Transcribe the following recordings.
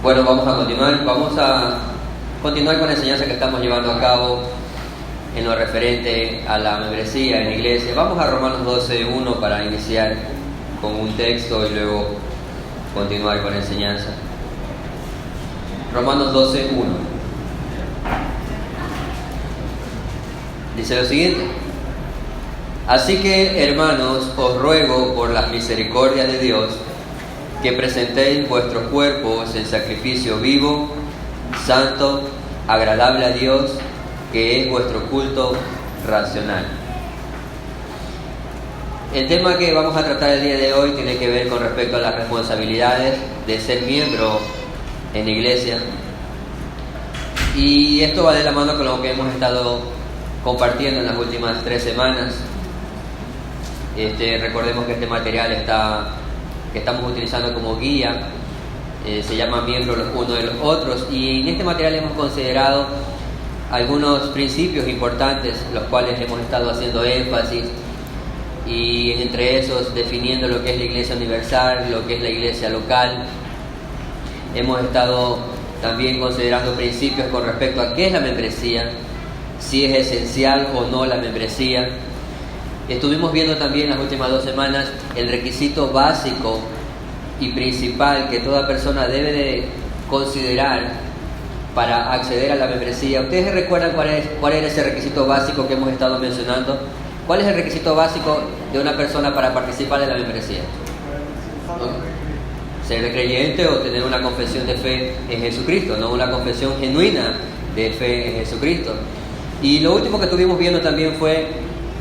Bueno, vamos a continuar con la enseñanza que estamos llevando a cabo en lo referente a la membresía en la iglesia. Vamos a Romanos 12:1 para iniciar con un texto y luego continuar con la enseñanza. Romanos 12:1 dice lo siguiente: así que, hermanos, os ruego por las misericordias de Dios que presentéis vuestros cuerpos en sacrificio vivo, santo, agradable a Dios, que es vuestro culto racional. El tema que vamos a tratar el día de hoy tiene que ver con respecto a las responsabilidades de ser miembro en la iglesia. Y esto va de la mano con lo que hemos estado compartiendo en las últimas 3 semanas. Recordemos que este material que estamos utilizando como guía se llama Miembros los unos de los otros, y en este material hemos considerado algunos principios importantes, los cuales hemos estado haciendo énfasis, y entre esos definiendo lo que es la iglesia universal, lo que es la iglesia local. Hemos estado también considerando principios con respecto a qué es la membresía, si es esencial o no la membresía. Estuvimos viendo también las últimas 2 semanas el requisito básico y principal que toda persona debe de considerar para acceder a la membresía. ¿Ustedes recuerdan cuál era ese requisito básico que hemos estado mencionando? ¿Cuál es el requisito básico de una persona para participar en la membresía? Ser creyente o tener una confesión de fe en Jesucristo, no una confesión genuina de fe en Jesucristo. Y lo último que estuvimos viendo también fue: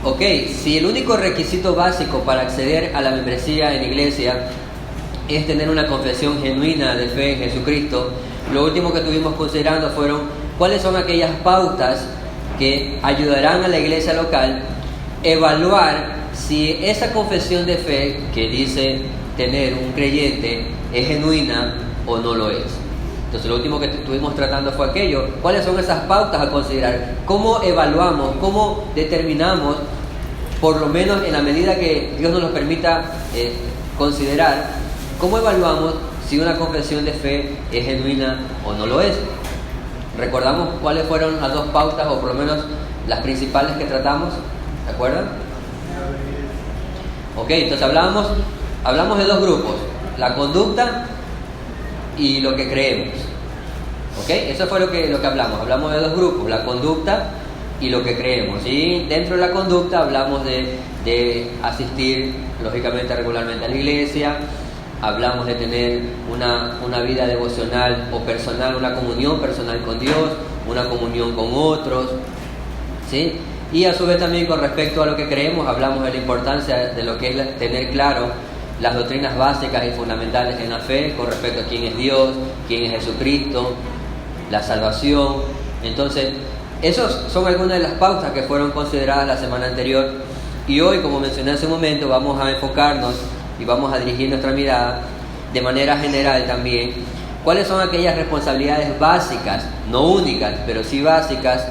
ok, si el único requisito básico para acceder a la membresía en la iglesia es tener una confesión genuina de fe en Jesucristo, lo último que estuvimos considerando fueron cuáles son aquellas pautas que ayudarán a la iglesia local a evaluar si esa confesión de fe que dice tener un creyente es genuina o no lo es. Entonces lo último que estuvimos tratando fue aquello: cuáles son esas pautas a considerar, cómo evaluamos, cómo determinamos, por lo menos en la medida que Dios nos lo permita considerar, cómo evaluamos si una confesión de fe es genuina o no lo es. ¿Recordamos cuáles fueron las 2 pautas, o por lo menos las principales que tratamos? ¿De acuerdo? Ok, entonces hablamos de 2 grupos: la conducta y lo que creemos. ¿Ok? Eso fue lo que hablamos. Hablamos de 2 grupos: la conducta y lo que creemos. Y dentro de la conducta hablamos de asistir, lógicamente, regularmente a la iglesia. Hablamos de tener una vida devocional o personal, una comunión personal con Dios, una comunión con otros, ¿sí? Y a su vez también con respecto a lo que creemos, hablamos de la importancia de lo que es tener claro las doctrinas básicas y fundamentales en la fe con respecto a quién es Dios, quién es Jesucristo, la salvación. Entonces, esas son algunas de las pautas que fueron consideradas la semana anterior, y hoy, como mencioné hace un momento, vamos a enfocarnos y vamos a dirigir nuestra mirada de manera general también cuáles son aquellas responsabilidades básicas, no únicas, pero sí básicas,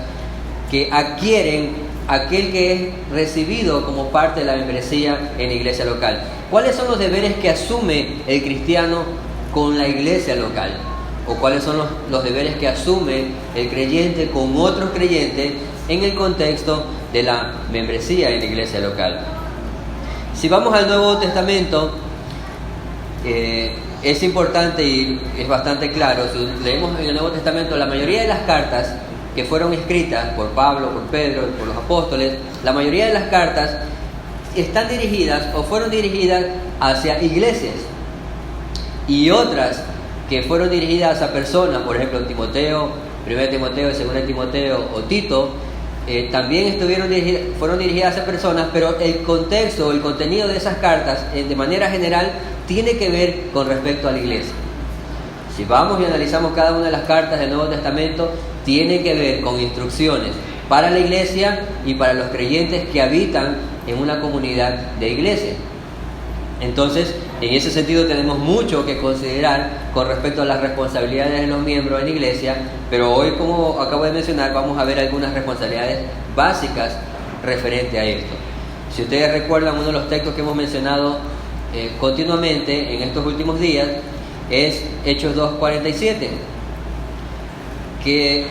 que adquieren aquel que es recibido como parte de la membresía en la iglesia local. ¿Cuáles son los deberes que asume el cristiano con la iglesia local? ¿O cuáles son los deberes que asume el creyente con otros creyentes en el contexto de la membresía en la iglesia local? Si vamos al Nuevo Testamento, es importante y es bastante claro. Si leemos en el Nuevo Testamento, la mayoría de las cartas que fueron escritas por Pablo, por Pedro, por los apóstoles, la mayoría de las cartas están dirigidas o fueron dirigidas hacia iglesias, y otras que fueron dirigidas a personas, por ejemplo Timoteo, 1 Timoteo, 2 Timoteo o Tito, también fueron dirigidas a personas, pero el contexto o el contenido de esas cartas de manera general tiene que ver con respecto a la iglesia. Si vamos y analizamos cada una de las cartas del Nuevo Testamento, tiene que ver con instrucciones para la iglesia y para los creyentes que habitan en una comunidad de iglesia. Entonces, en ese sentido tenemos mucho que considerar con respecto a las responsabilidades de los miembros en la iglesia, pero hoy, como acabo de mencionar, vamos a ver algunas responsabilidades básicas referente a esto. Si ustedes recuerdan, uno de los textos que hemos mencionado continuamente en estos últimos días es Hechos 2:47, que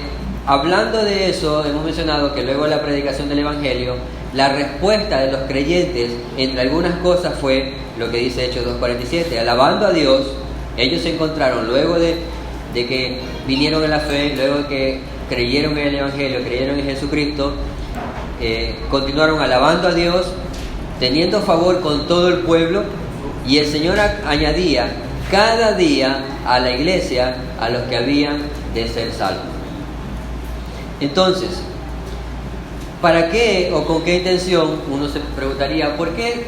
hablando de eso hemos mencionado que luego de la predicación del Evangelio, la respuesta de los creyentes entre algunas cosas fue lo que dice Hechos 2:47, alabando a Dios. Ellos se encontraron luego de que vinieron en la fe, luego de que creyeron en el Evangelio, creyeron en Jesucristo, continuaron alabando a Dios, teniendo favor con todo el pueblo, y el Señor añadía cada día a la iglesia a los que habían de ser salvos. Entonces, ¿para qué o con qué intención? Uno se preguntaría, ¿por qué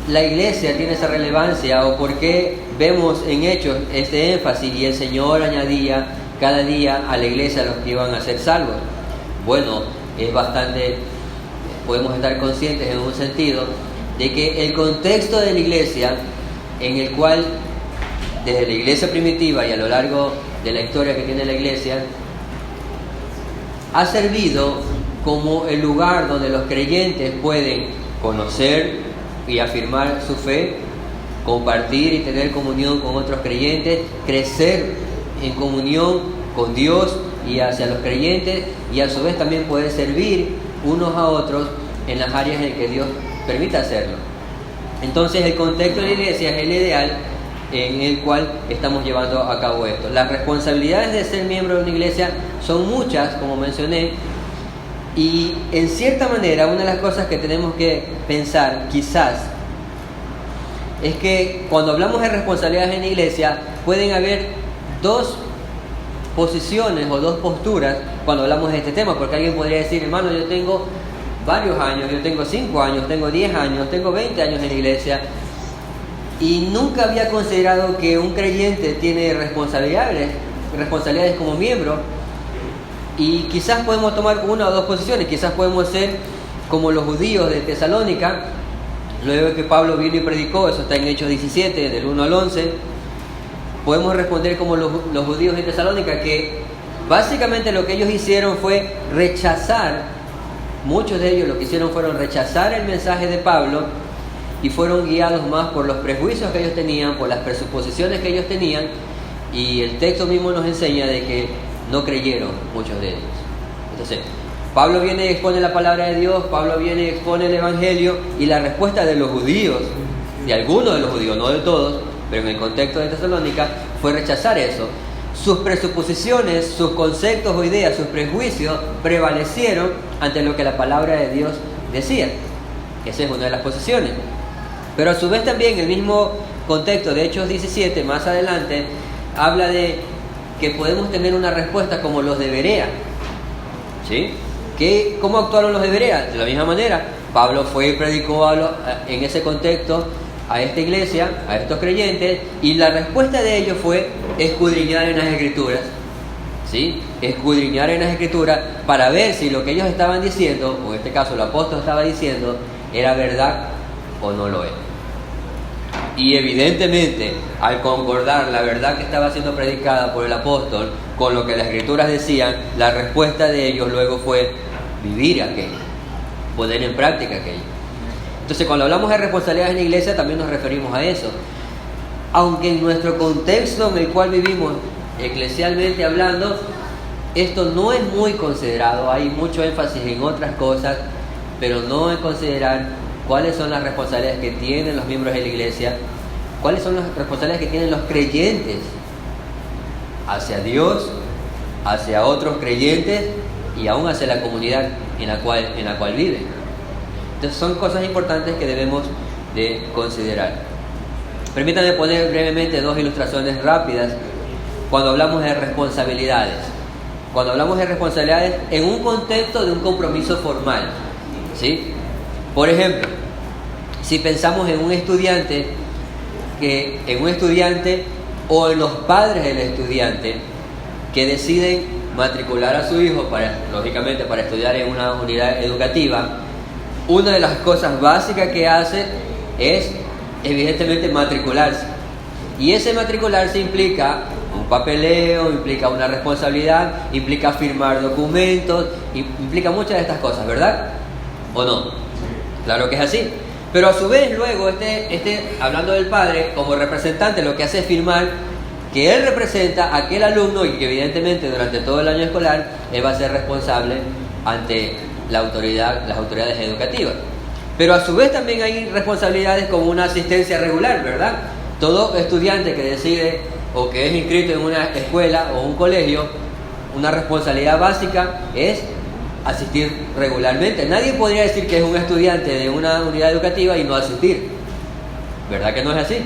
la iglesia tiene esa relevancia? ¿O por qué vemos en Hechos este énfasis y el Señor añadía cada día a la iglesia a los que iban a ser salvos? Bueno, es bastante, podemos estar conscientes en un sentido de que el contexto de la iglesia, en el cual desde la iglesia primitiva y a lo largo de la historia que tiene la iglesia, ha servido como el lugar donde los creyentes pueden conocer y afirmar su fe, compartir y tener comunión con otros creyentes, crecer en comunión con Dios y hacia los creyentes, y a su vez también poder servir unos a otros en las áreas en que Dios permita hacerlo. Entonces el contexto de la iglesia es el ideal en el cual estamos llevando a cabo esto. Las responsabilidades de ser miembro de una iglesia son muchas, como mencioné, y en cierta manera una de las cosas que tenemos que pensar quizás es que cuando hablamos de responsabilidades en la iglesia pueden haber dos posiciones o dos posturas cuando hablamos de este tema, porque alguien podría decir, hermano, yo tengo varios años, yo tengo 5 años, tengo 10 años, tengo 20 años en la iglesia y nunca había considerado que un creyente tiene responsabilidades como miembro. Y quizás podemos tomar una o dos posiciones. Quizás podemos ser como los judíos de Tesalónica, luego de que Pablo vino y predicó, eso está en Hechos 17, del 1 al 11. Podemos responder como los judíos de Tesalónica, que básicamente lo que ellos hicieron fue rechazar, muchos de ellos lo que hicieron fueron rechazar el mensaje de Pablo y fueron guiados más por los prejuicios que ellos tenían, por las presuposiciones que ellos tenían, y el texto mismo nos enseña de que no creyeron muchos de ellos. Entonces, Pablo viene y expone la palabra de Dios, Pablo viene y expone el Evangelio, y la respuesta de los judíos, de algunos de los judíos, no de todos, pero en el contexto de Tesalónica, fue rechazar eso. Sus presuposiciones, sus conceptos o ideas, sus prejuicios prevalecieron ante lo que la palabra de Dios decía. Esa es una de las posiciones. Pero a su vez también el mismo contexto de Hechos 17, más adelante, habla de que podemos tener una respuesta como los de Berea. ¿Sí? ¿Cómo actuaron los de Berea? De la misma manera, Pablo fue y predicó en ese contexto a esta iglesia, a estos creyentes, y la respuesta de ellos fue escudriñar en las Escrituras. ¿Sí? Escudriñar en las Escrituras para ver si lo que ellos estaban diciendo, o en este caso el apóstol estaba diciendo, era verdad o no lo era. Y evidentemente, al concordar la verdad que estaba siendo predicada por el apóstol con lo que las Escrituras decían, la respuesta de ellos luego fue vivir aquello, poner en práctica aquello. Entonces, cuando hablamos de responsabilidades en la iglesia, también nos referimos a eso. Aunque en nuestro contexto en el cual vivimos, eclesialmente hablando, esto no es muy considerado, hay mucho énfasis en otras cosas, pero no en considerar cuáles son las responsabilidades que tienen los miembros de la iglesia, cuáles son las responsabilidades que tienen los creyentes hacia Dios, hacia otros creyentes y aún hacia la comunidad en la cual viven. Entonces son cosas importantes que debemos de considerar. Permítanme poner brevemente dos ilustraciones rápidas cuando hablamos de responsabilidades. Cuando hablamos de responsabilidades en un contexto de un compromiso formal, ¿sí? Por ejemplo, si pensamos en un estudiante o en los padres del estudiante que deciden matricular a su hijo lógicamente para estudiar en una unidad educativa, una de las cosas básicas que hace es evidentemente matricularse. Y ese matricularse implica un papeleo, implica una responsabilidad, implica firmar documentos, implica muchas de estas cosas, ¿verdad? ¿O no? Claro que es así. Pero a su vez luego hablando del padre, como representante, lo que hace es firmar que él representa a aquel alumno y que evidentemente durante todo el año escolar él va a ser responsable ante las autoridades educativas. Pero a su vez también hay responsabilidades como una asistencia regular, ¿verdad? Todo estudiante que decide o que es inscrito en una escuela o un colegio, una responsabilidad básica es asistir regularmente. Nadie podría decir que es un estudiante de una unidad educativa y no asistir, ¿verdad que no es así?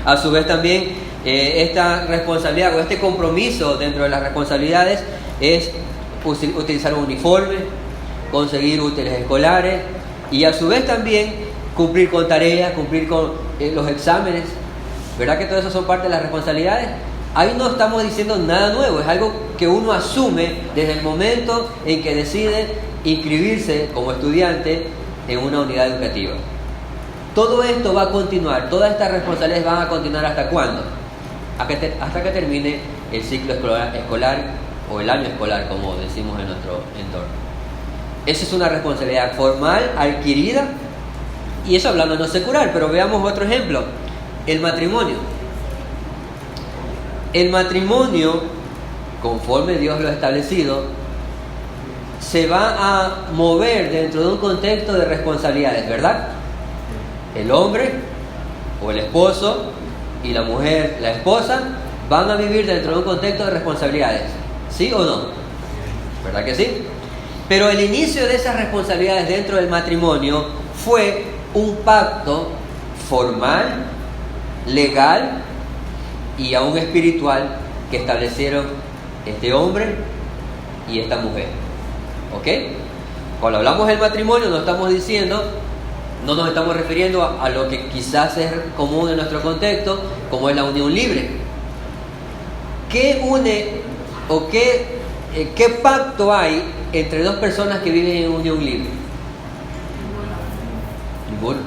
A su vez también esta responsabilidad o este compromiso dentro de las responsabilidades es utilizar un uniforme, conseguir útiles escolares y a su vez también cumplir con tareas, cumplir con los exámenes. ¿Verdad que todo eso son parte de las responsabilidades? Ahí no estamos diciendo nada nuevo, es algo que uno asume desde el momento en que decide inscribirse como estudiante en una unidad educativa. Todo esto va a continuar, todas estas responsabilidades van a continuar ¿hasta cuándo? Hasta que termine el ciclo escolar o el año escolar, como decimos en nuestro entorno. Esa es una responsabilidad formal, adquirida, y eso hablando en lo secular, pero veamos otro ejemplo, el matrimonio. El matrimonio, conforme Dios lo ha establecido, se va a mover dentro de un contexto de responsabilidades, ¿verdad? El hombre o el esposo y la mujer, la esposa, van a vivir dentro de un contexto de responsabilidades, ¿sí o no? ¿Verdad que sí? Pero el inicio de esas responsabilidades dentro del matrimonio fue un pacto formal, legal y aún espiritual que establecieron este hombre y esta mujer. ¿Ok? Cuando hablamos del matrimonio no nos estamos refiriendo a lo que quizás es común en nuestro contexto, como es la unión libre. ¿Qué une o qué pacto hay entre dos personas que viven en unión libre? Ninguno.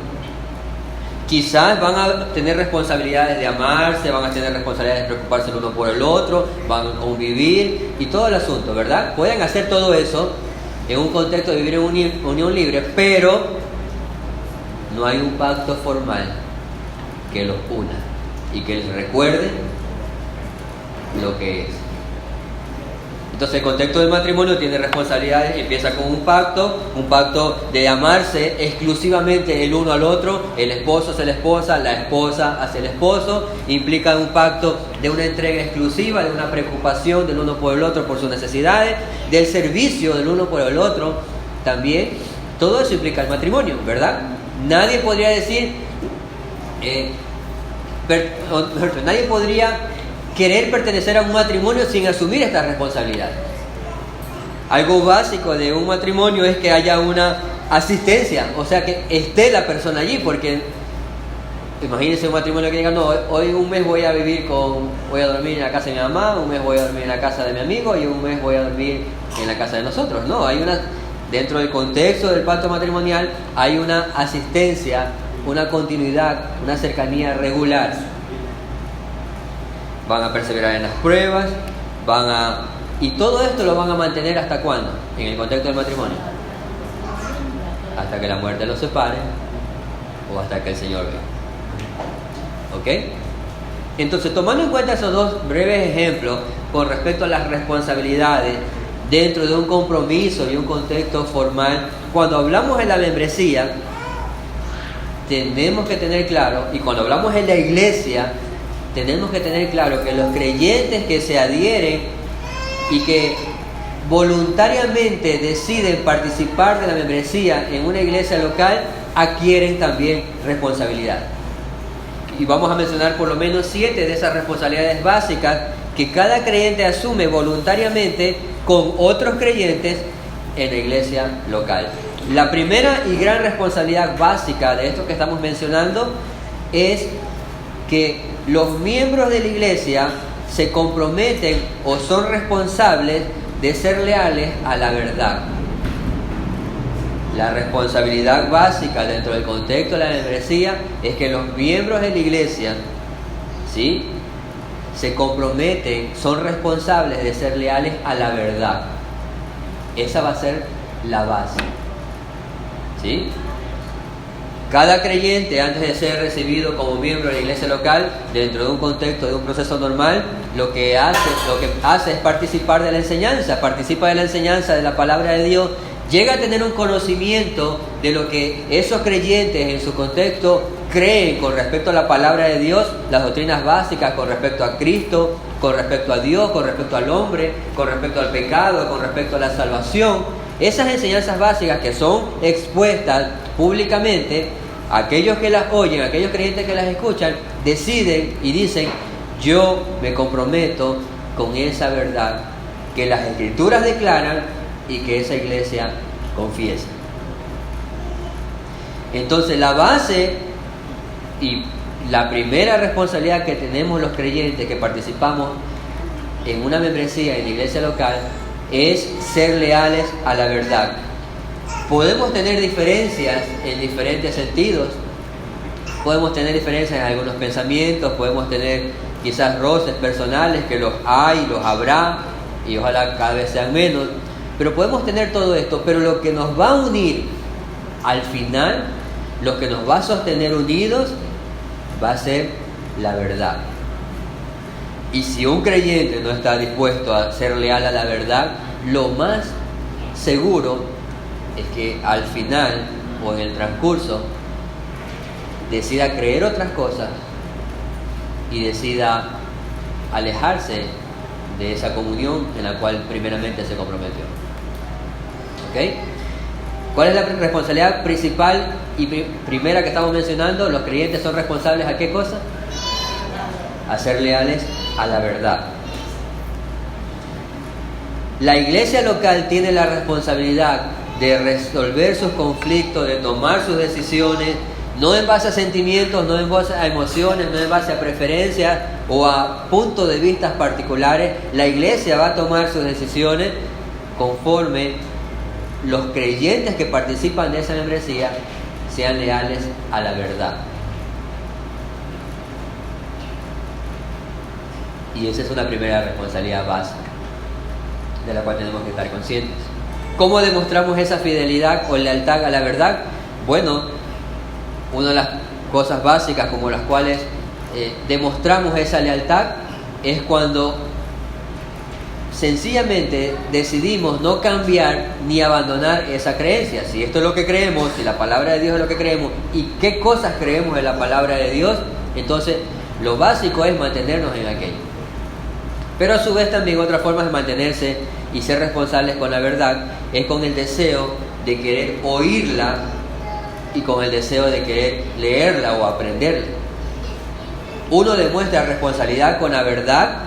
Quizás van a tener responsabilidades de amarse, van a tener responsabilidades de preocuparse el uno por el otro, van a convivir y todo el asunto, ¿verdad? Pueden hacer todo eso en un contexto de vivir en unión libre, pero no hay un pacto formal que los una y que les recuerde lo que es. Entonces el contexto del matrimonio tiene responsabilidades, empieza con un pacto de amarse exclusivamente el uno al otro, el esposo hacia la esposa hacia el esposo, implica un pacto de una entrega exclusiva, de una preocupación del uno por el otro por sus necesidades, del servicio del uno por el otro también. Todo eso implica el matrimonio, ¿verdad? Nadie podría decir, nadie podría querer pertenecer a un matrimonio sin asumir estas responsabilidades. Algo básico de un matrimonio es que haya una asistencia, o sea que esté la persona allí, porque imagínense un matrimonio que diga, no, hoy un mes voy a dormir en la casa de mi mamá, un mes voy a dormir en la casa de mi amigo y un mes voy a dormir en la casa de nosotros. No, dentro del contexto del pacto matrimonial hay una asistencia, una continuidad, una cercanía regular. Van a perseverar en las pruebas, y todo esto lo van a mantener ¿hasta cuándo? En el contexto del matrimonio. Hasta que la muerte los separe o hasta que el Señor venga. ¿Ok? Entonces, tomando en cuenta esos dos breves ejemplos con respecto a las responsabilidades dentro de un compromiso y un contexto formal, cuando hablamos de la membresía, tenemos que tener claro, y cuando hablamos en la iglesia, tenemos que tener claro que los creyentes que se adhieren y que voluntariamente deciden participar de la membresía en una iglesia local, adquieren también responsabilidad. Y vamos a mencionar por lo menos 7 de esas responsabilidades básicas que cada creyente asume voluntariamente con otros creyentes en la iglesia local. La primera y gran responsabilidad básica de esto que estamos mencionando es que los miembros de la iglesia se comprometen o son responsables de ser leales a la verdad. La responsabilidad básica dentro del contexto de la membresía es que los miembros de la iglesia, ¿sí?, se comprometen, son responsables de ser leales a la verdad. Esa va a ser la base, ¿sí? Cada creyente, antes de ser recibido como miembro de la iglesia local, dentro de un contexto, de un proceso normal, lo que hace es participar de la enseñanza, participa de la enseñanza de la palabra de Dios, llega a tener un conocimiento de lo que esos creyentes en su contexto creen con respecto a la palabra de Dios, las doctrinas básicas con respecto a Cristo, con respecto a Dios, con respecto al hombre, con respecto al pecado, con respecto a la salvación. Esas enseñanzas básicas que son expuestas públicamente, aquellos que las oyen, aquellos creyentes que las escuchan, deciden y dicen: yo me comprometo con esa verdad que las Escrituras declaran y que esa iglesia confiesa. Entonces, la base y la primera responsabilidad que tenemos los creyentes que participamos en una membresía en la iglesia local es ser leales a la verdad. Podemos tener diferencias en diferentes sentidos, podemos tener diferencias en algunos pensamientos, podemos tener quizás roces personales, que los hay, los habrá, y ojalá cada vez sean menos, pero podemos tener todo esto. Pero lo que nos va a unir al final, lo que nos va a sostener unidos, va a ser la verdad. Y si un creyente no está dispuesto a ser leal a la verdad, lo más seguro es que al final o en el transcurso decida creer otras cosas y decida alejarse de esa comunión en la cual primeramente se comprometió. ¿Ok? ¿Cuál es la responsabilidad principal y primera que estamos mencionando? Los creyentes son responsables ¿a qué cosa? A ser leales a la verdad. La iglesia local tiene la responsabilidad de resolver sus conflictos, de tomar sus decisiones, no en base a sentimientos, no en base a emociones, no en base a preferencias o a puntos de vista particulares. La iglesia va a tomar sus decisiones conforme los creyentes que participan de esa membresía sean leales a la verdad. Y esa es una primera responsabilidad básica de la cual tenemos que estar conscientes. ¿Cómo demostramos esa fidelidad o lealtad a la verdad? Bueno, una de las cosas básicas como las cuales demostramos esa lealtad es cuando sencillamente decidimos no cambiar ni abandonar esa creencia. Si esto es lo que creemos, si la palabra de Dios es lo que creemos y qué cosas creemos en la palabra de Dios, entonces lo básico es mantenernos en aquello. Pero a su vez también otra forma de mantenerse y ser responsables con la verdad es con el deseo de querer oírla y con el deseo de querer leerla o aprenderla. Uno demuestra responsabilidad con la verdad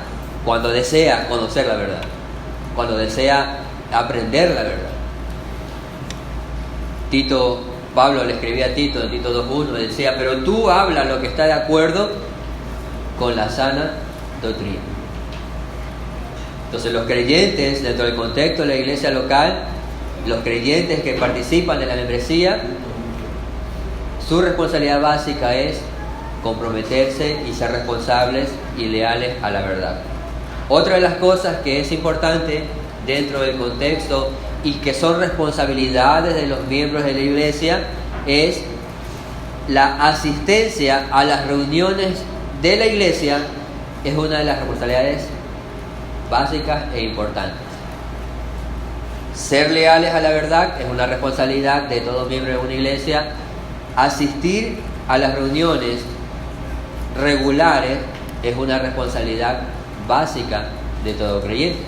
cuando desea conocer la verdad, cuando desea aprender la verdad. Pablo le escribía a Tito en Tito 2:1, decía: pero tú habla lo que está de acuerdo con la sana doctrina. Entonces los creyentes dentro del contexto de la iglesia local, los creyentes que participan de la membresía, su responsabilidad básica es comprometerse y ser responsables y leales a la verdad. Otra de las cosas que es importante dentro del contexto y que son responsabilidades de los miembros de la iglesia es la asistencia a las reuniones de la iglesia. Es una de las responsabilidades básicas e importantes. Ser leales a la verdad es una responsabilidad de todo miembro de una iglesia. Asistir a las reuniones regulares es una responsabilidad básica de todo creyente.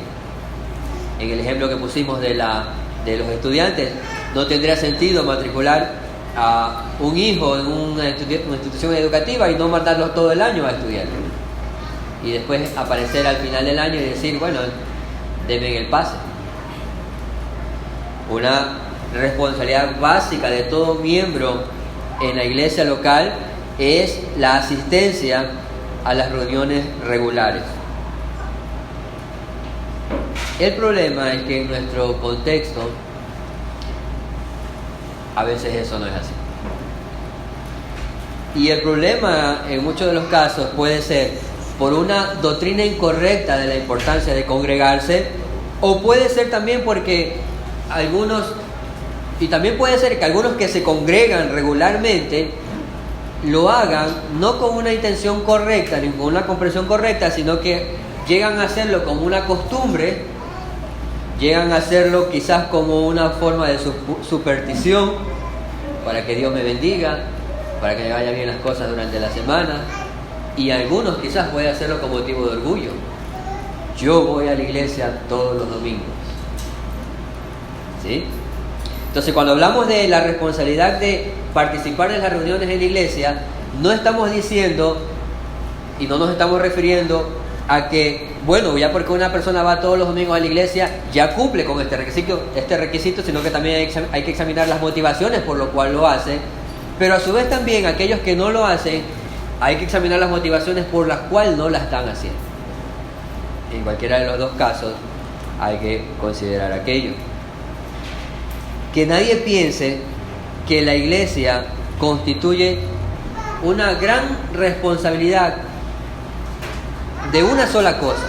En el ejemplo que pusimos de los estudiantes, no tendría sentido matricular a un hijo en una institución educativa y no mandarlo todo el año a estudiar y después aparecer al final del año y decir: bueno, denme el pase. Una responsabilidad básica de todo miembro en la iglesia local es la asistencia a las reuniones regulares. El problema es que en nuestro contexto a veces eso no es así. Y el problema en muchos de los casos puede ser por una doctrina incorrecta de la importancia de congregarse, o puede ser también porque algunos Y también puede ser que algunos que se congregan regularmente lo hagan no con una intención correcta ni con una comprensión correcta, sino que llegan a hacerlo como una costumbre, llegan a hacerlo quizás como una forma de superstición, para que Dios me bendiga, para que me vayan bien las cosas durante la semana, y algunos quizás pueden hacerlo con motivo de orgullo. Yo voy a la iglesia todos los domingos, ¿sí? Entonces, cuando hablamos de la responsabilidad de participar en las reuniones en la iglesia, no estamos diciendo y no nos estamos refiriendo a que, bueno, ya porque una persona va todos los domingos a la iglesia, ya cumple con este requisito, sino que también hay que examinar las motivaciones por lo cual lo hace. Pero a su vez también aquellos que no lo hacen, hay que examinar las motivaciones por las cuales no la están haciendo. En cualquiera de los dos casos hay que considerar aquello. Que nadie piense que la iglesia constituye una gran responsabilidad de una sola cosa.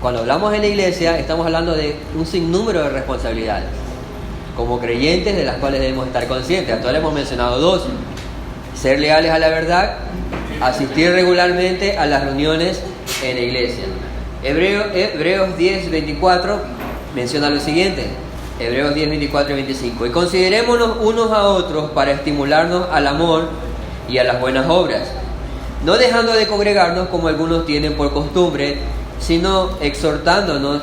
Cuando hablamos en la iglesia, estamos hablando de un sinnúmero de responsabilidades como creyentes, de las cuales debemos estar conscientes. Hasta ahora hemos mencionado dos: ser leales a la verdad, asistir regularmente a las reuniones en la iglesia. Hebreos 10:24 menciona lo siguiente. Hebreos 10, 24 y 25. Y considerémonos unos a otros para estimularnos al amor y a las buenas obras, no dejando de congregarnos como algunos tienen por costumbre, sino exhortándonos,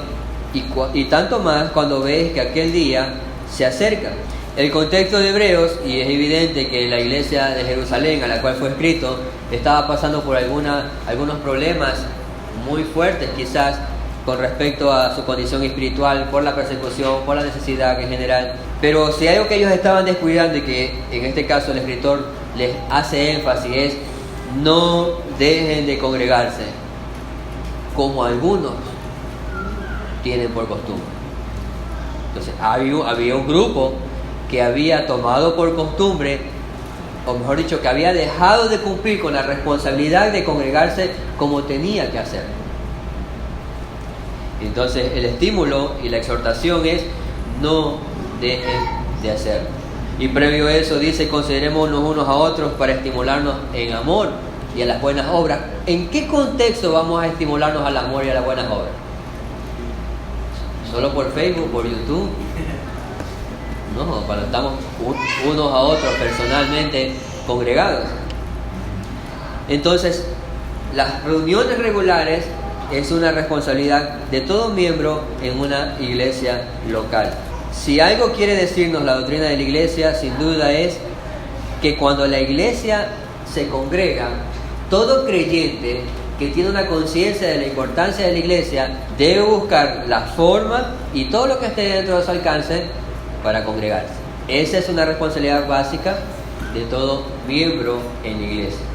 y tanto más cuando veis que aquel día se acerca. El contexto de Hebreos, y es evidente que la iglesia de Jerusalén a la cual fue escrito estaba pasando por algunos problemas muy fuertes quizás con respecto a su condición espiritual, por la persecución, por la necesidad en general. Pero si hay algo que ellos estaban descuidando, y que en este caso el escritor les hace énfasis, es: no dejen de congregarse como algunos tienen por costumbre. Entonces había un grupo que había tomado por costumbre, o mejor dicho, que había dejado de cumplir con la responsabilidad de congregarse como tenía que hacer. Entonces el estímulo y la exhortación es: no dejen de hacerlo. Y previo a eso dice: considerémonos unos a otros para estimularnos en amor y a las buenas obras. ¿En qué contexto vamos a estimularnos al amor y a las buenas obras? ¿Solo por Facebook, por YouTube? No, cuando estamos unos a otros personalmente congregados. Entonces, las reuniones regulares es una responsabilidad de todo miembro en una iglesia local. Si algo quiere decirnos la doctrina de la iglesia, sin duda es que cuando la iglesia se congrega, todo creyente que tiene una conciencia de la importancia de la iglesia debe buscar la forma y todo lo que esté dentro de su alcance para congregarse. Esa es una responsabilidad básica de todo miembro en la iglesia.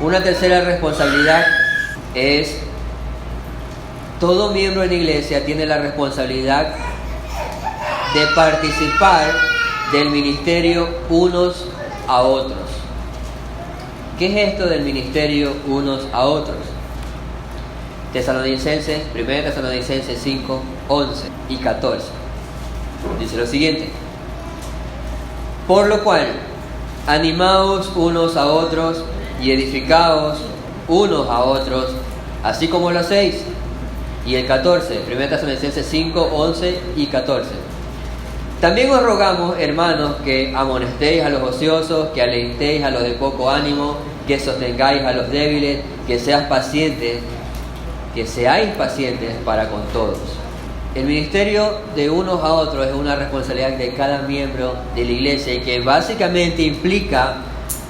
Una tercera responsabilidad es: todo miembro en la iglesia tiene la responsabilidad de participar del ministerio unos a otros. ¿Qué es esto del ministerio unos a otros? 1 Tesalonicenses 5, 11 y 14. Dice lo siguiente: por lo cual, animaos unos a otros y edificaos unos a otros, así como lo hacéis. Y el 14, 1 Tesalonicenses 5, 11 y 14. También os rogamos, hermanos, que amonestéis a los ociosos, que alentéis a los de poco ánimo, que sostengáis a los débiles, que seáis pacientes para con todos. El ministerio de unos a otros es una responsabilidad de cada miembro de la iglesia, y que básicamente implica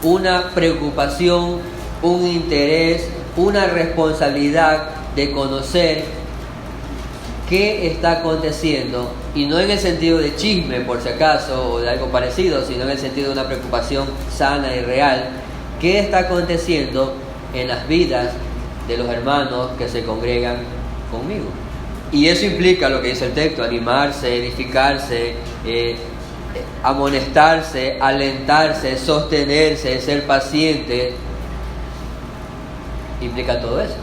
una preocupación, un interés, una responsabilidad de conocer qué está aconteciendo, y no en el sentido de chisme por si acaso o de algo parecido, sino en el sentido de una preocupación sana y real. ¿Qué está aconteciendo en las vidas de los hermanos que se congregan conmigo? Y eso implica lo que dice el texto: animarse, edificarse, amonestarse, alentarse, sostenerse, ser paciente. Implica todo eso.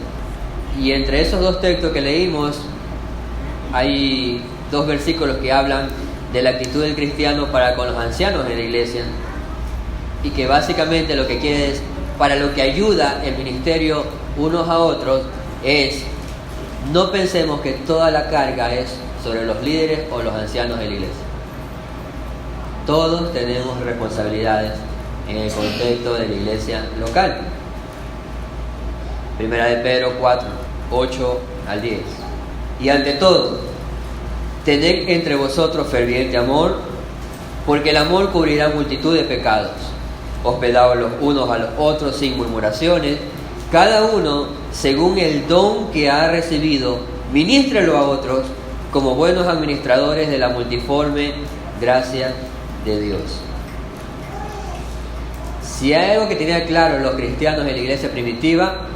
Y entre esos dos textos que leímos hay dos versículos que hablan de la actitud del cristiano para con los ancianos de la iglesia, y que básicamente lo que quiere es, para lo que ayuda el ministerio unos a otros, es no pensemos que toda la carga es sobre los líderes o los ancianos de la iglesia. Todos tenemos responsabilidades en el contexto de la iglesia local. Primera de Pedro 4, 8 al 10. Y ante todo, tened entre vosotros ferviente amor, porque el amor cubrirá multitud de pecados. Hospedaos los unos a los otros sin murmuraciones, cada uno según el don que ha recibido, ministrelo a otros como buenos administradores de la multiforme gracia de Dios. Si hay algo que tenían claro los cristianos de la iglesia primitiva,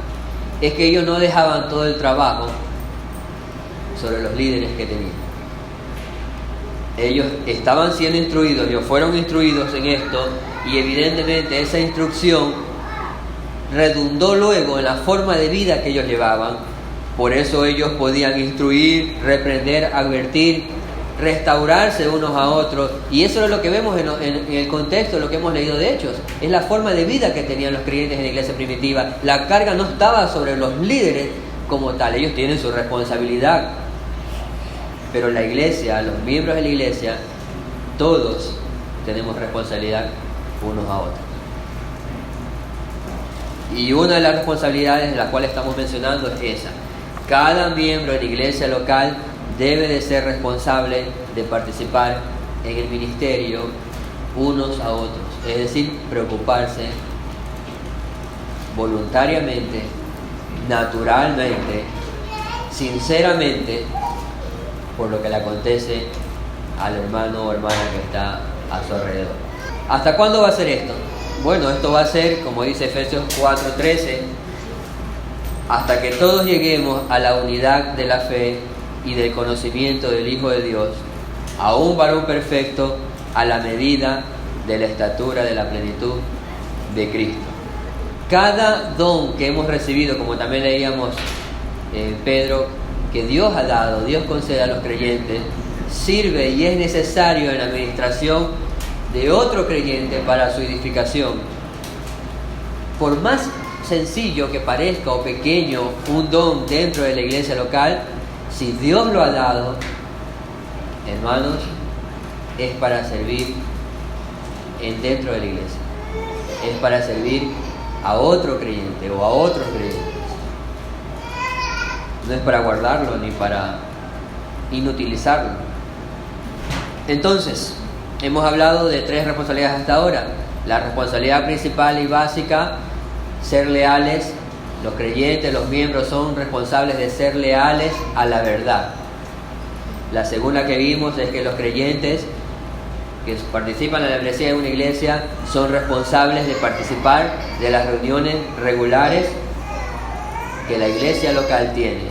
es que ellos no dejaban todo el trabajo sobre los líderes que tenían. Ellos estaban siendo instruidos, ellos fueron instruidos en esto, y evidentemente esa instrucción redundó luego en la forma de vida que ellos llevaban. Por eso ellos podían instruir, reprender, advertir, restaurarse unos a otros, y eso es lo que vemos en el contexto de lo que hemos leído de Hechos. Es la forma de vida que tenían los creyentes en la iglesia primitiva. La carga no estaba sobre los líderes como tal, ellos tienen su responsabilidad, pero la iglesia, los miembros de la iglesia, todos tenemos responsabilidad unos a otros. Y una de las responsabilidades de las cuales estamos mencionando es esa: cada miembro de la iglesia local debe de ser responsable de participar en el ministerio unos a otros, es decir, preocuparse voluntariamente, naturalmente, sinceramente por lo que le acontece al hermano o hermana que está a su alrededor. ¿Hasta cuándo va a ser esto? Bueno, esto va a ser, como dice Efesios 4:13, hasta que todos lleguemos a la unidad de la fe y del conocimiento del Hijo de Dios, a un varón perfecto, a la medida de la estatura de la plenitud de Cristo. Cada don que hemos recibido, como también leíamos en Pedro, que Dios ha dado, Dios concede a los creyentes, sirve y es necesario en la administración de otro creyente para su edificación. Por más sencillo que parezca o pequeño un don dentro de la iglesia local, si Dios lo ha dado, hermanos, es para servir dentro de la iglesia, es para servir a otro creyente o a otros creyentes. No es para guardarlo ni para inutilizarlo. Entonces, hemos hablado de 3 responsabilidades hasta ahora. La responsabilidad principal y básica: ser leales. Los creyentes, los miembros son responsables de ser leales a la verdad. La segunda que vimos es que los creyentes que participan en la membresía de una iglesia son responsables de participar de las reuniones regulares que la iglesia local tiene.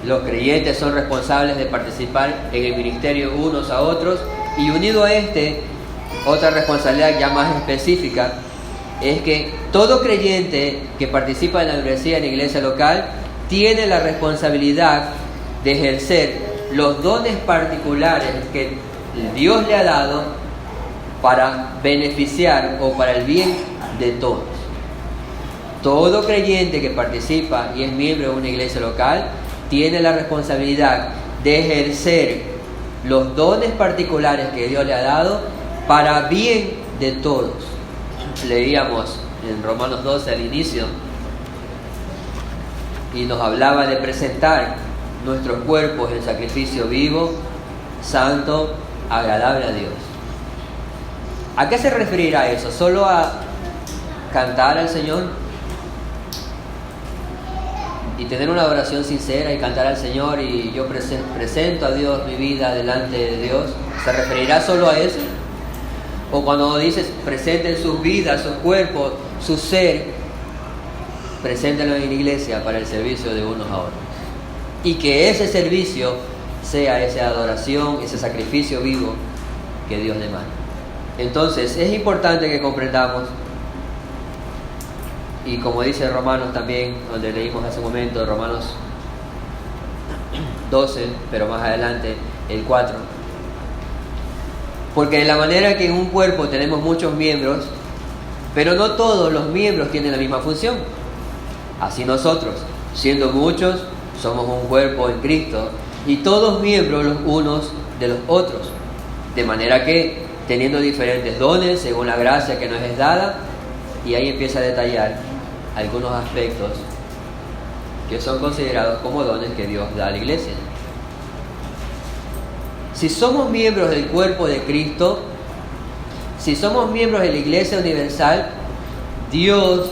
Los creyentes son responsables de participar en el ministerio unos a otros, y unido a otra responsabilidad ya más específica es que todo creyente que participa en la membresía en la iglesia local tiene la responsabilidad de ejercer los dones particulares que Dios le ha dado para beneficiar o para el bien de todos. Todo creyente que participa y es miembro de una iglesia local tiene la responsabilidad de ejercer los dones particulares que Dios le ha dado para bien de todos. Leíamos en Romanos 12 al inicio y nos hablaba de presentar nuestros cuerpos en sacrificio vivo, santo, agradable a Dios. ¿A qué se referirá eso? ¿Solo a cantar al Señor y tener una oración sincera y cantar al Señor y yo presento a Dios mi vida delante de Dios? ¿Se referirá solo a eso? O cuando dices presenten sus vidas, sus cuerpos, su ser, preséntenlo en la iglesia para el servicio de unos a otros. Y que ese servicio sea esa adoración, ese sacrificio vivo que Dios demanda. Entonces es importante que comprendamos, y como dice Romanos también, donde leímos hace un momento, Romanos 12, pero más adelante el 4, Porque de la manera que en un cuerpo tenemos muchos miembros, pero no todos los miembros tienen la misma función. Así nosotros, siendo muchos, somos un cuerpo en Cristo y todos miembros los unos de los otros. De manera que, teniendo diferentes dones según la gracia que nos es dada, y ahí empieza a detallar algunos aspectos que son considerados como dones que Dios da a la iglesia. Si somos miembros del cuerpo de Cristo, si somos miembros de la Iglesia Universal, Dios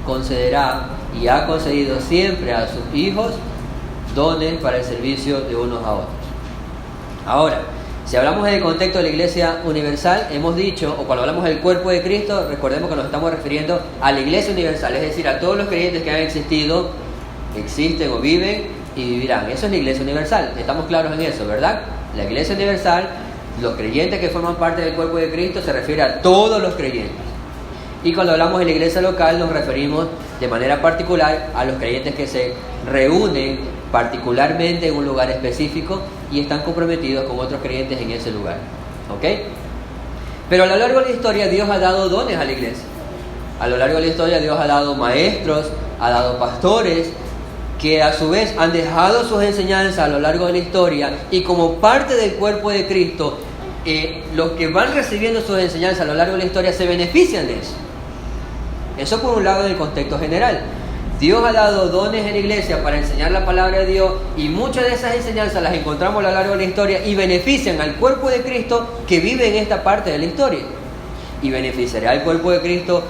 concederá y ha concedido siempre a sus hijos dones para el servicio de unos a otros. Ahora, si hablamos del contexto de la Iglesia Universal, hemos dicho, o cuando hablamos del cuerpo de Cristo, recordemos que nos estamos refiriendo a la Iglesia Universal, es decir, a todos los creyentes que han existido, existen o viven y vivirán. Eso es la Iglesia Universal, estamos claros en eso, ¿verdad? La Iglesia Universal, los creyentes que forman parte del cuerpo de Cristo, se refiere a todos los creyentes. Y cuando hablamos de la iglesia local, nos referimos de manera particular a los creyentes que se reúnen particularmente en un lugar específico y están comprometidos con otros creyentes en ese lugar. ¿Ok? Pero a lo largo de la historia, Dios ha dado dones a la iglesia. A lo largo de la historia, Dios ha dado maestros, ha dado pastores, que a su vez han dejado sus enseñanzas a lo largo de la historia, y como parte del cuerpo de Cristo, los que van recibiendo sus enseñanzas a lo largo de la historia se benefician de eso. Eso por un lado en el contexto general. Dios ha dado dones en la iglesia para enseñar la palabra de Dios, y muchas de esas enseñanzas las encontramos a lo largo de la historia y benefician al cuerpo de Cristo que vive en esta parte de la historia, y beneficiará al cuerpo de Cristo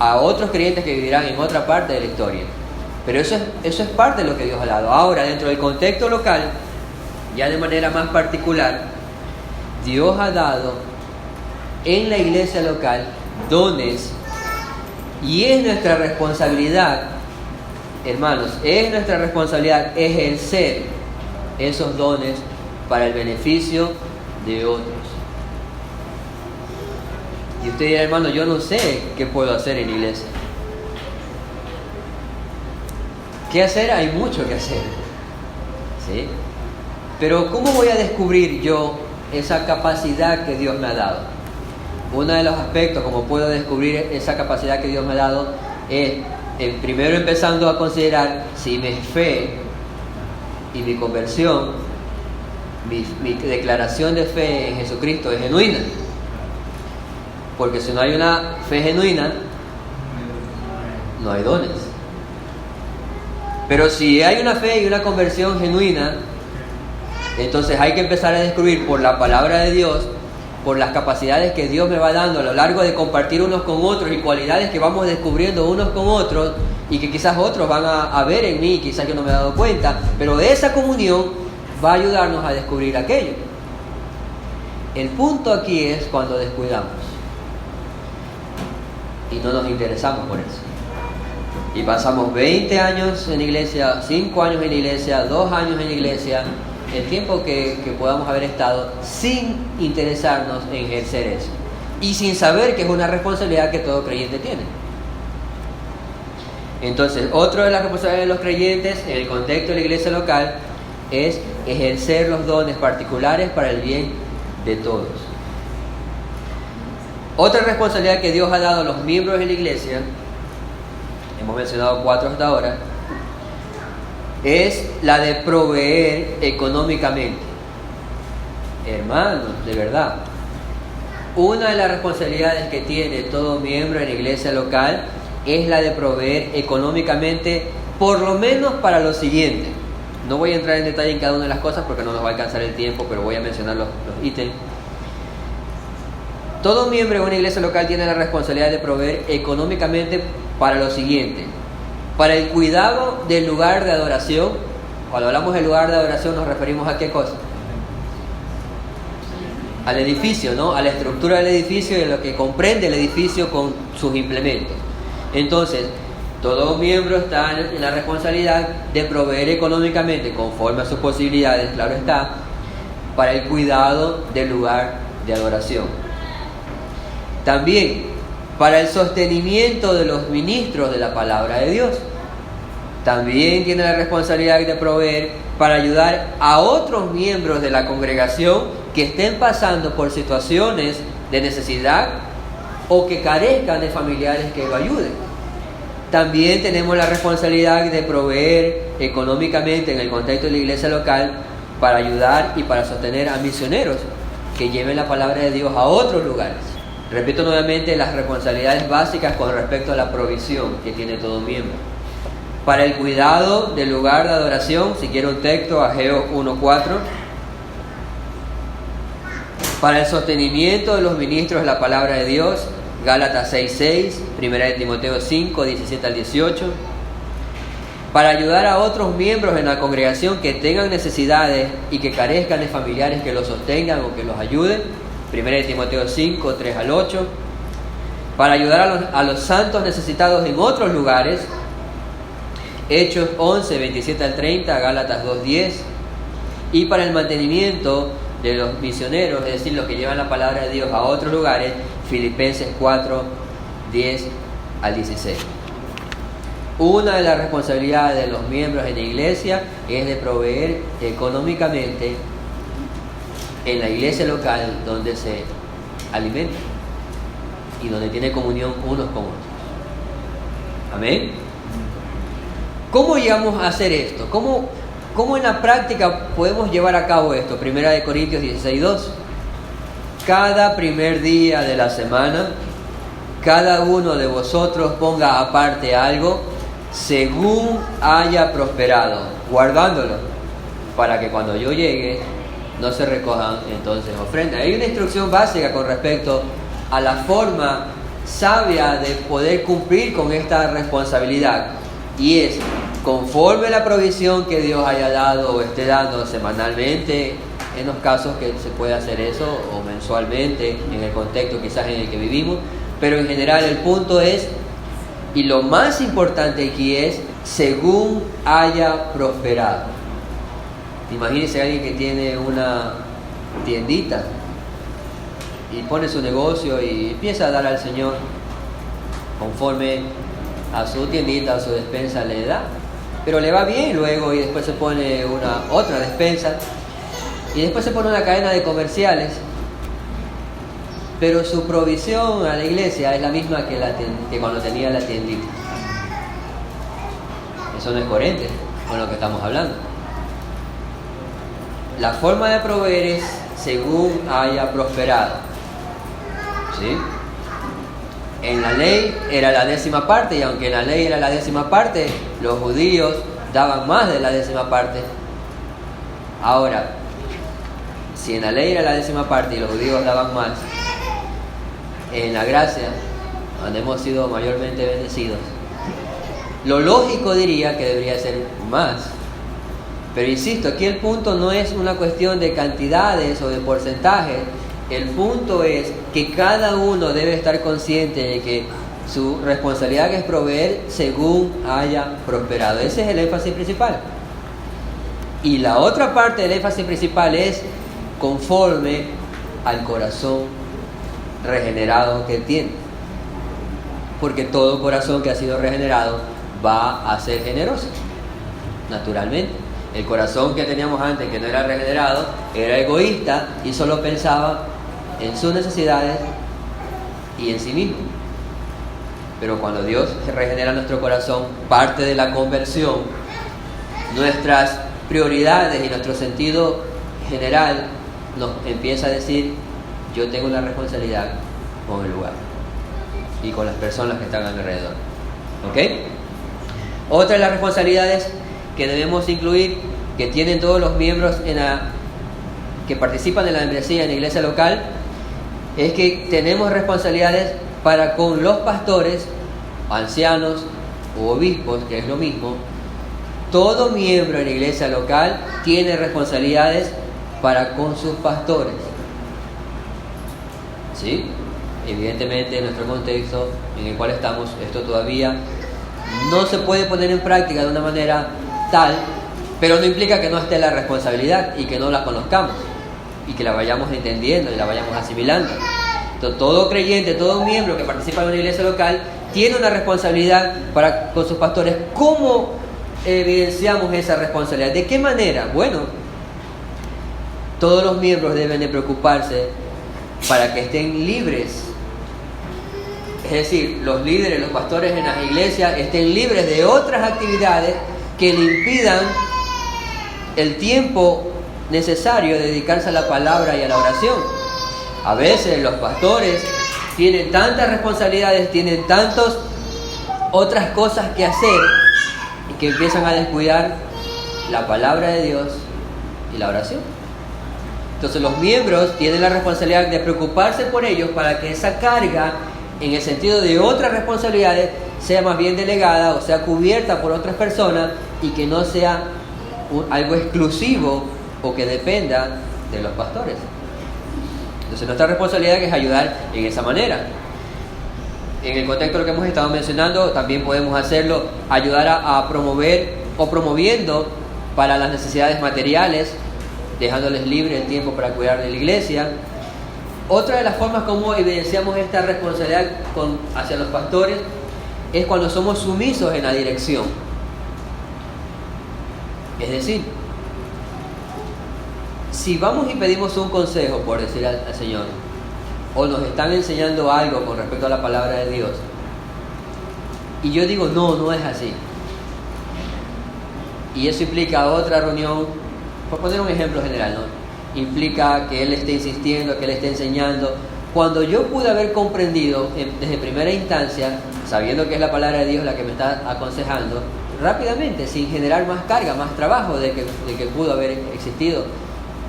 a otros creyentes que vivirán en otra parte de la historia. Pero eso es parte de lo que Dios ha dado. Ahora, dentro del contexto local, ya de manera más particular, Dios ha dado en la iglesia local dones, y es nuestra responsabilidad, hermanos, es nuestra responsabilidad ejercer esos dones para el beneficio de otros. Y usted dirá, hermano, yo no sé qué puedo hacer en la iglesia. ¿Qué hacer? Hay mucho que hacer, ¿sí? Pero ¿cómo voy a descubrir yo esa capacidad que Dios me ha dado? Uno de los aspectos como puedo descubrir esa capacidad que Dios me ha dado es, primero empezando a considerar si mi fe y mi conversión, mi declaración de fe en Jesucristo es genuina. Porque si no hay una fe genuina, no hay dones. Pero si hay una fe y una conversión genuina, entonces hay que empezar a descubrir por la palabra de Dios, por las capacidades que Dios me va dando a lo largo de compartir unos con otros, y cualidades que vamos descubriendo unos con otros y que quizás otros van a ver en mí, quizás yo no me he dado cuenta, pero esa comunión va a ayudarnos a descubrir aquello. El punto aquí es cuando descuidamos y no nos interesamos por eso. Y pasamos 20 años en la iglesia, 5 años en la iglesia, 2 años en la iglesia, el tiempo que podamos haber estado sin interesarnos en ejercer eso. Y sin saber que es una responsabilidad que todo creyente tiene. Entonces, otra de las responsabilidades de los creyentes en el contexto de la iglesia local es ejercer los dones particulares para el bien de todos. Otra responsabilidad que Dios ha dado a los miembros de la iglesia, hemos mencionado 4 hasta ahora, es la de proveer económicamente. Hermanos, de verdad, una de las responsabilidades que tiene todo miembro en la iglesia local es la de proveer económicamente, por lo menos para lo siguiente. No voy a entrar en detalle en cada una de las cosas porque no nos va a alcanzar el tiempo, pero voy a mencionar los ítems. Todo miembro de una iglesia local tiene la responsabilidad de proveer económicamente para lo siguiente: para el cuidado del lugar de adoración. Cuando hablamos del lugar de adoración nos referimos a qué cosa? Al edificio, ¿no? A la estructura del edificio y a lo que comprende el edificio con sus implementos. Entonces, todo miembro está en la responsabilidad de proveer económicamente, conforme a sus posibilidades, claro está, para el cuidado del lugar de adoración. También para el sostenimiento de los ministros de la palabra de Dios. También tiene la responsabilidad de proveer para ayudar a otros miembros de la congregación que estén pasando por situaciones de necesidad o que carezcan de familiares que lo ayuden. También tenemos la responsabilidad de proveer económicamente en el contexto de la iglesia local para ayudar y para sostener a misioneros que lleven la palabra de Dios a otros lugares. Repito nuevamente las responsabilidades básicas con respecto a la provisión que tiene todo miembro. Para el cuidado del lugar de adoración, si quiere un texto, Ageo 1:4. Para el sostenimiento de los ministros de la palabra de Dios, Gálatas 6:6, 1 de Timoteo 5:17 al 18. Para ayudar a otros miembros en la congregación que tengan necesidades y que carezcan de familiares que los sostengan o que los ayuden, 1 de Timoteo 5:3 al 8. Para ayudar a los santos necesitados en otros lugares, Hechos 11:27 al 30, Gálatas 2:10. Y para el mantenimiento de los misioneros, es decir, los que llevan la palabra de Dios a otros lugares, Filipenses 4:10 al 16. Una de las responsabilidades de los miembros en la iglesia es de proveer económicamente en la iglesia local donde se alimenta y donde tiene comunión unos con otros. Amén. ¿Cómo llegamos a hacer esto? ¿Cómo en la práctica podemos llevar a cabo esto? 1 de Corintios 16:2. Cada primer día de la semana, cada uno de vosotros ponga aparte algo según haya prosperado, guardándolo, para que cuando yo llegue no se recojan entonces ofrendas. Hay una instrucción básica con respecto a la forma sabia de poder cumplir con esta responsabilidad, y es conforme la provisión que Dios haya dado o esté dando semanalmente, en los casos que se puede hacer eso, o mensualmente, en el contexto quizás en el que vivimos, pero en general el punto es, y lo más importante aquí es, según haya prosperado. Imagínense a alguien que tiene una tiendita y pone su negocio y empieza a dar al Señor conforme a su tiendita, a su despensa le da, pero le va bien luego, y después se pone otra despensa, y después se pone una cadena de comerciales, pero su provisión a la iglesia es la misma que cuando tenía la tiendita. Eso no es coherente con lo que estamos hablando. La forma de proveer es según haya prosperado, ¿sí? En la ley era la 10ª parte, y aunque en la ley era la 10ª parte, los judíos daban más de la 10ª parte. Ahora, si en la ley era la 10ª parte y los judíos daban más, en la gracia, donde hemos sido mayormente bendecidos, lo lógico diría que debería ser más. Pero insisto, aquí el punto no es una cuestión de cantidades o de porcentajes. El punto es que cada uno debe estar consciente de que su responsabilidad es proveer según haya prosperado. Ese es el énfasis principal. Y la otra parte del énfasis principal es conforme al corazón regenerado que tiene. Porque todo corazón que ha sido regenerado va a ser generoso, naturalmente. El corazón que teníamos antes, que no era regenerado, era egoísta y solo pensaba en sus necesidades y en sí mismo. Pero cuando Dios regenera nuestro corazón, parte de la conversión, nuestras prioridades y nuestro sentido general nos empieza a decir: yo tengo una responsabilidad con el lugar y con las personas que están alrededor. ¿Ok? Otra de las responsabilidades que debemos incluir, que tienen todos los miembros que participan de la membresía en la iglesia local, es que tenemos responsabilidades para con los pastores, ancianos u obispos, que es lo mismo. Todo miembro en la iglesia local tiene responsabilidades para con sus pastores, ¿sí? Evidentemente, en nuestro contexto en el cual estamos, esto todavía no se puede poner en práctica de una manera tal, pero no implica que no esté la responsabilidad y que no la conozcamos y que la vayamos entendiendo y la vayamos asimilando. Entonces, todo creyente, todo miembro que participa en una iglesia local tiene una responsabilidad para con sus pastores. ¿Cómo evidenciamos esa responsabilidad? ¿De qué manera? Bueno, todos los miembros deben de preocuparse para que estén libres. Es decir, los líderes, los pastores en las iglesias estén libres de otras actividades que le impidan el tiempo necesario de dedicarse a la palabra y a la oración. A veces los pastores tienen tantas responsabilidades, tienen tantas otras cosas que hacer y que empiezan a descuidar la palabra de Dios y la oración. Entonces los miembros tienen la responsabilidad de preocuparse por ellos para que esa carga, en el sentido de otras responsabilidades, sea más bien delegada o sea cubierta por otras personas y que no sea algo exclusivo o que dependa de los pastores. Entonces nuestra responsabilidad es ayudar en esa manera. En el contexto de lo que hemos estado mencionando, también podemos hacerlo, ayudar a promover o promoviendo para las necesidades materiales, dejándoles libre el tiempo para cuidar de la iglesia. Otra de las formas como evidenciamos esta responsabilidad hacia los pastores es cuando somos sumisos en la dirección. Es decir, si vamos y pedimos un consejo, por decir al Señor, o nos están enseñando algo con respecto a la palabra de Dios, y yo digo, no es así, y eso implica otra reunión, por poner un ejemplo general, ¿no? Implica que Él esté insistiendo, que Él esté enseñando, cuando yo pude haber comprendido desde primera instancia, sabiendo que es la palabra de Dios la que me está aconsejando, rápidamente, sin generar más carga, más trabajo de que pudo haber existido,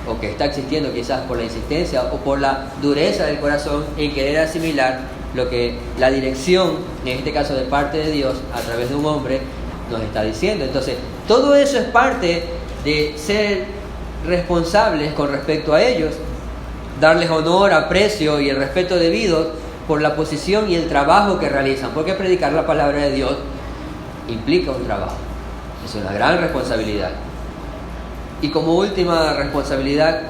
o que está existiendo quizás por la insistencia o por la dureza del corazón en querer asimilar lo que la dirección, en este caso de parte de Dios, a través de un hombre, nos está diciendo. Entonces, todo eso es parte de ser responsables con respecto a ellos, darles honor, aprecio y el respeto debido por la posición y el trabajo que realizan, porque predicar la palabra de Dios implica un trabajo, es una gran responsabilidad. Y como última responsabilidad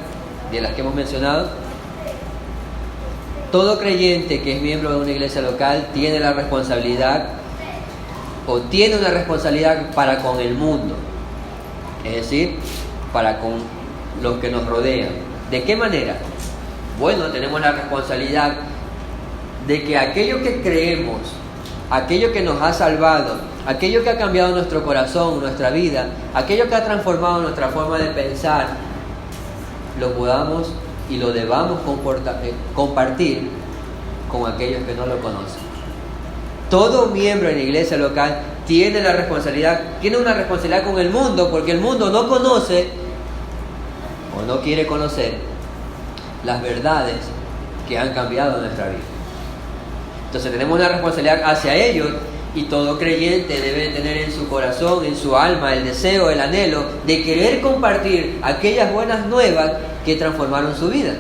de las que hemos mencionado, todo creyente que es miembro de una iglesia local tiene la responsabilidad o tiene una responsabilidad para con el mundo, es decir, para con los que nos rodean. ¿De qué manera? Bueno, tenemos la responsabilidad de que aquello que creemos, aquello que nos ha salvado, aquello que ha cambiado nuestro corazón, nuestra vida, aquello que ha transformado nuestra forma de pensar, lo podamos y lo debamos compartir con aquellos que no lo conocen. Todo miembro en la iglesia local tiene una responsabilidad con el mundo, porque el mundo no conoce o no quiere conocer las verdades que han cambiado nuestra vida. Entonces tenemos una responsabilidad hacia ellos, y todo creyente debe tener en su corazón, en su alma, el deseo, el anhelo de querer compartir aquellas buenas nuevas que transformaron su vida.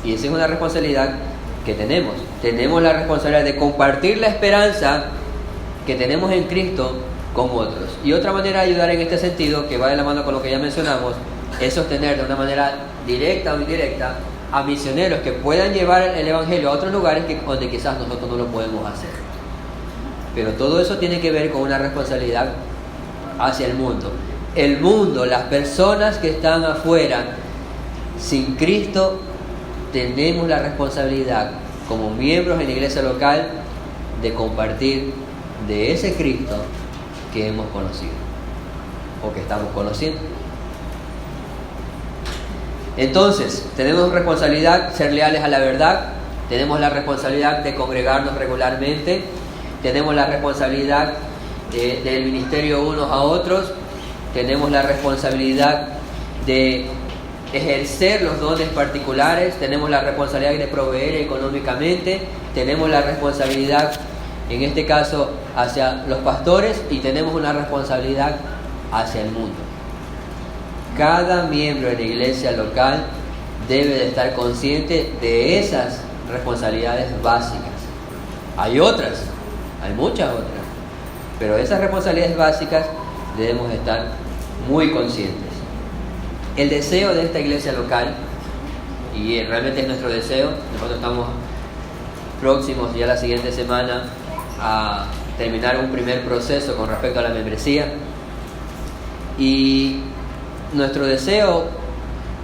Y esa es una responsabilidad que tenemos. Tenemos la responsabilidad de compartir la esperanza que tenemos en Cristo con otros. Y otra manera de ayudar en este sentido, que va de la mano con lo que ya mencionamos, es sostener de una manera directa o indirecta a misioneros que puedan llevar el evangelio a otros lugares donde quizás nosotros no lo podemos hacer. Pero todo eso tiene que ver con una responsabilidad hacia el mundo. El mundo, las personas que están afuera, sin Cristo, tenemos la responsabilidad como miembros en la iglesia local de compartir de ese Cristo que hemos conocido o que estamos conociendo. Entonces, tenemos responsabilidad ser leales a la verdad, tenemos la responsabilidad de congregarnos regularmente, tenemos la responsabilidad del ministerio unos a otros, tenemos la responsabilidad de ejercer los dones particulares, tenemos la responsabilidad de proveer económicamente, tenemos la responsabilidad, en este caso, hacia los pastores, y tenemos una responsabilidad hacia el mundo. Cada miembro de la iglesia local debe de estar consciente de esas responsabilidades básicas. Hay otras, hay muchas otras, pero esas responsabilidades básicas debemos estar muy conscientes. El deseo de esta iglesia local, y realmente es nuestro deseo, nosotros estamos próximos ya la siguiente semana a terminar un primer proceso con respecto a la membresía, y nuestro deseo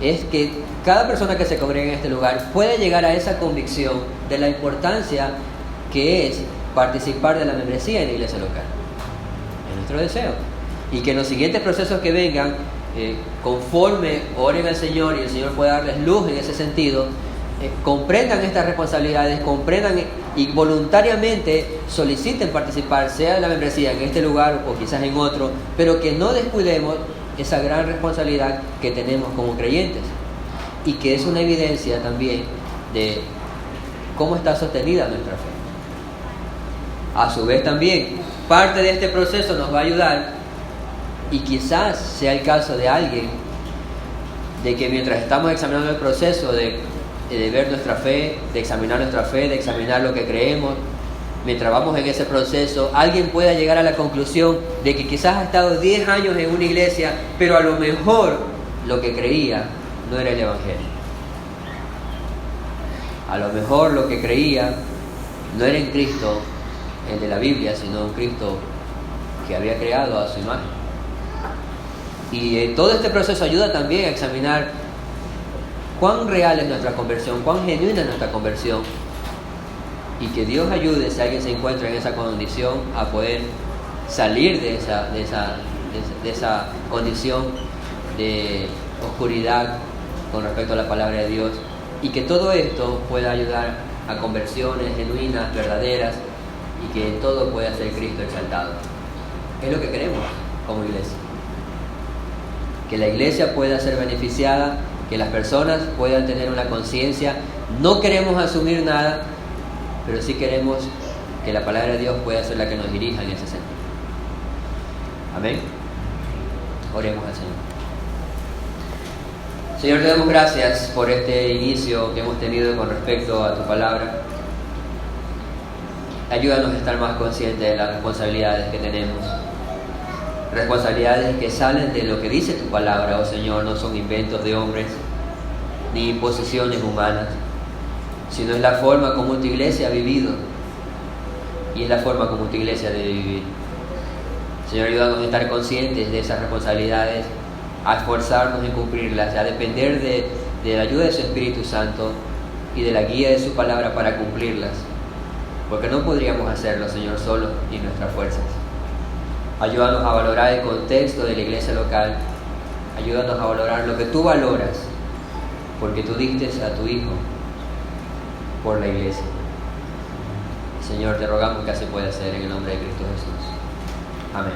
es que cada persona que se congrega en este lugar pueda llegar a esa convicción de la importancia que es participar de la membresía en la iglesia local. Es nuestro deseo. Y que en los siguientes procesos que vengan, conforme oren al Señor y el Señor pueda darles luz en ese sentido, comprendan estas responsabilidades, comprendan y voluntariamente soliciten participar, sea de la membresía en este lugar o quizás en otro, pero que no descuidemos esa gran responsabilidad que tenemos como creyentes y que es una evidencia también de cómo está sostenida nuestra fe. A su vez también, parte de este proceso nos va a ayudar, y quizás sea el caso de alguien, de que mientras estamos examinando el proceso de ver nuestra fe, de examinar nuestra fe, de examinar lo que creemos, mientras vamos en ese proceso, alguien pueda llegar a la conclusión de que quizás ha estado 10 años en una iglesia, pero a lo mejor lo que creía no era el Evangelio. A lo mejor lo que creía no era en Cristo, el de la Biblia, sino un Cristo que había creado a su imagen. Y todo este proceso ayuda también a examinar cuán real es nuestra conversión, cuán genuina es nuestra conversión, y que Dios ayude, si alguien se encuentra en esa condición, a poder salir de esa condición de oscuridad con respecto a la palabra de Dios, y que todo esto pueda ayudar a conversiones genuinas, verdaderas, y que en todo pueda ser Cristo exaltado. Es lo que queremos como iglesia. Que la iglesia pueda ser beneficiada, que las personas puedan tener una conciencia. No queremos asumir nada, pero sí queremos que la palabra de Dios pueda ser la que nos dirija en ese sentido. Amén. Oremos al Señor. Señor, te damos gracias por este inicio que hemos tenido con respecto a tu palabra. Ayúdanos a estar más conscientes de las responsabilidades que tenemos. Responsabilidades que salen de lo que dice tu palabra, oh Señor, no son inventos de hombres ni imposiciones humanas, sino es la forma como tu iglesia ha vivido y es la forma como tu iglesia debe vivir. Señor, ayúdanos a estar conscientes de esas responsabilidades, a esforzarnos en cumplirlas, a depender de la ayuda de su Espíritu Santo y de la guía de su palabra para cumplirlas, porque no podríamos hacerlo, Señor, solo ni nuestras fuerzas. Ayúdanos a valorar el contexto de la iglesia local. Ayúdanos a valorar lo que tú valoras, porque tú diste a tu Hijo por la iglesia. Señor, te rogamos que así pueda ser en el nombre de Cristo Jesús. Amén.